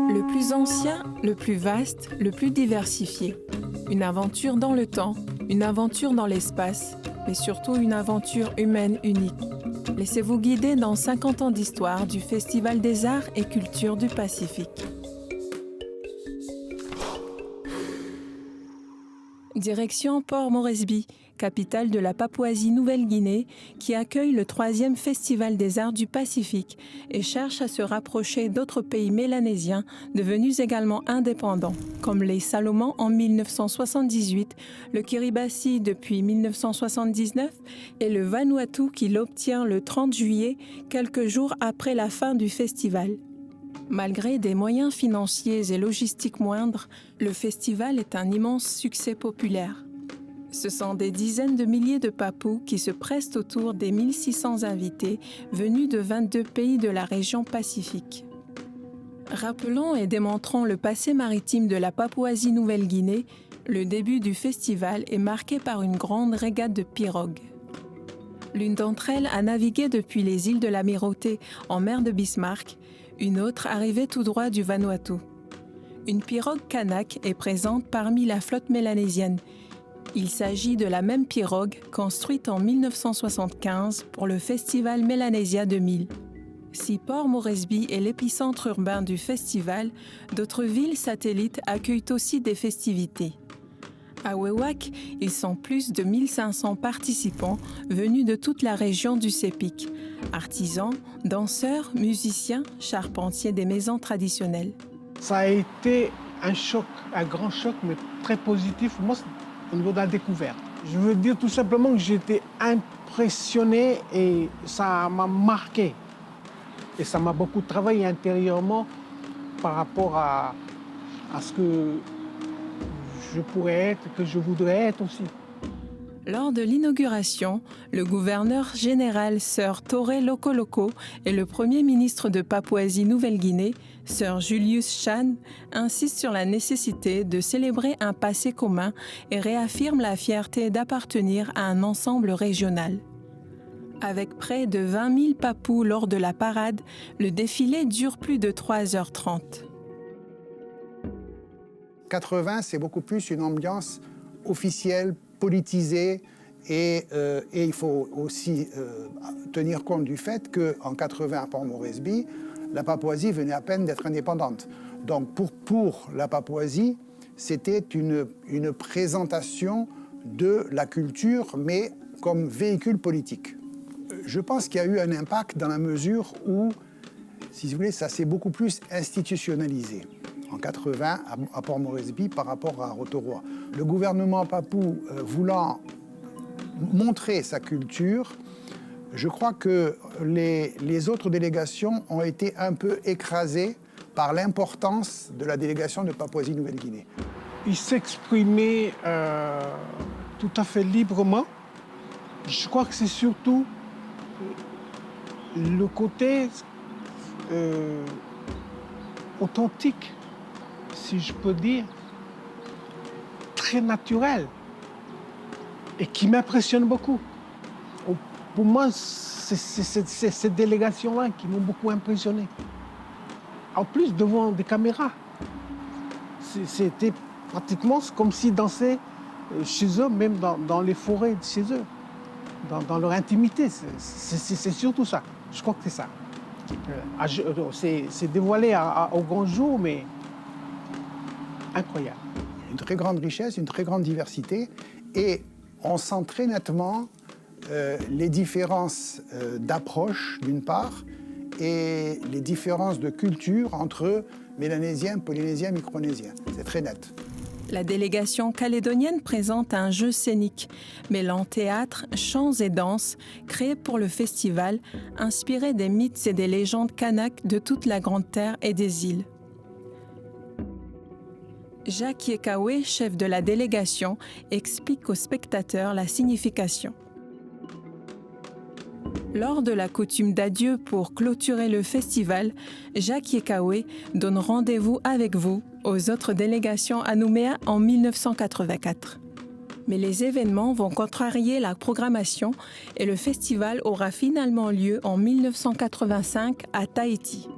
Le plus ancien, le plus vaste, le plus diversifié. Une aventure dans le temps, une aventure dans l'espace, mais surtout une aventure humaine unique. Laissez-vous guider dans 50 ans d'histoire du Festival des Arts et Cultures du Pacifique. Direction Port Moresby, capitale de la Papouasie-Nouvelle-Guinée, qui accueille le 3e Festival des Arts du Pacifique et cherche à se rapprocher d'autres pays mélanésiens devenus également indépendants, comme les Salomon en 1978, le Kiribati depuis 1979 et le Vanuatu qui l'obtient le 30 juillet, quelques jours après la fin du festival. Malgré des moyens financiers et logistiques moindres, le festival est un immense succès populaire. Ce sont des dizaines de milliers de Papous qui se pressent autour des 1600 invités venus de 22 pays de la région Pacifique. Rappelons et démontrons le passé maritime de la Papouasie-Nouvelle-Guinée, le début du festival est marqué par une grande régate de pirogues. L'une d'entre elles a navigué depuis les îles de l'Amirauté en mer de Bismarck, une autre arrivait tout droit du Vanuatu. Une pirogue kanak est présente parmi la flotte mélanésienne. Il s'agit de la même pirogue construite en 1975 pour le Festival Mélanésia 2000. Si Port Moresby est l'épicentre urbain du festival, d'autres villes satellites accueillent aussi des festivités. À Wewak, ils sont plus de 1500 participants venus de toute la région du Sepik, artisans, danseurs, musiciens, charpentiers des maisons traditionnelles. Ça a été un choc, un grand choc, mais très positif pour moi au niveau de la découverte. Je veux dire tout simplement que j'étais impressionné et ça m'a marqué. Et ça m'a beaucoup travaillé intérieurement par rapport à ce que je pourrais être, que je voudrais être aussi. Lors de l'inauguration, le gouverneur général Sir Toré Lokoloko et le premier ministre de Papouasie-Nouvelle-Guinée, Sir Julius Chan, insistent sur la nécessité de célébrer un passé commun et réaffirment la fierté d'appartenir à un ensemble régional. Avec près de 20 000 Papous lors de la parade, le défilé dure plus de 3h30. 80, c'est beaucoup plus une ambiance officielle, politisée, et il faut aussi tenir compte du fait qu'en 80, à Port Moresby, la Papouasie venait à peine d'être indépendante. Donc pour la Papouasie, c'était une présentation de la culture, mais comme véhicule politique. Je pense qu'il y a eu un impact dans la mesure où, si vous voulez, ça s'est beaucoup plus institutionnalisé en 80 à Port Moresby par rapport à Rotorua. Le gouvernement papou voulant montrer sa culture, je crois que les autres délégations ont été un peu écrasées par l'importance de la délégation de Papouasie-Nouvelle-Guinée. Il s'exprimait tout à fait librement. Je crois que c'est surtout le côté authentique, si je peux dire, très naturel et qui m'impressionne beaucoup. Pour moi, c'est ces délégations-là qui m'ont beaucoup impressionné. En plus, devant des caméras, c'était pratiquement comme s'ils dansaient chez eux, même dans les forêts de chez eux, dans leur intimité. C'est surtout ça. Je crois que c'est ça. C'est dévoilé au grand jour, mais incroyable. Une très grande richesse, une très grande diversité, et on sent très nettement les différences d'approche, d'une part, et les différences de culture entre Mélanésiens, Polynésiens, Micronésiens. C'est très net. La délégation calédonienne présente un jeu scénique, mêlant théâtre, chants et danses, créé pour le festival, inspiré des mythes et des légendes kanaks de toute la Grande Terre et des îles. Jacques Yekawe, chef de la délégation, explique aux spectateurs la signification. Lors de la coutume d'adieu pour clôturer le festival, Jacques Yekawe donne rendez-vous avec vous aux autres délégations à Nouméa en 1984. Mais les événements vont contrarier la programmation et le festival aura finalement lieu en 1985 à Tahiti.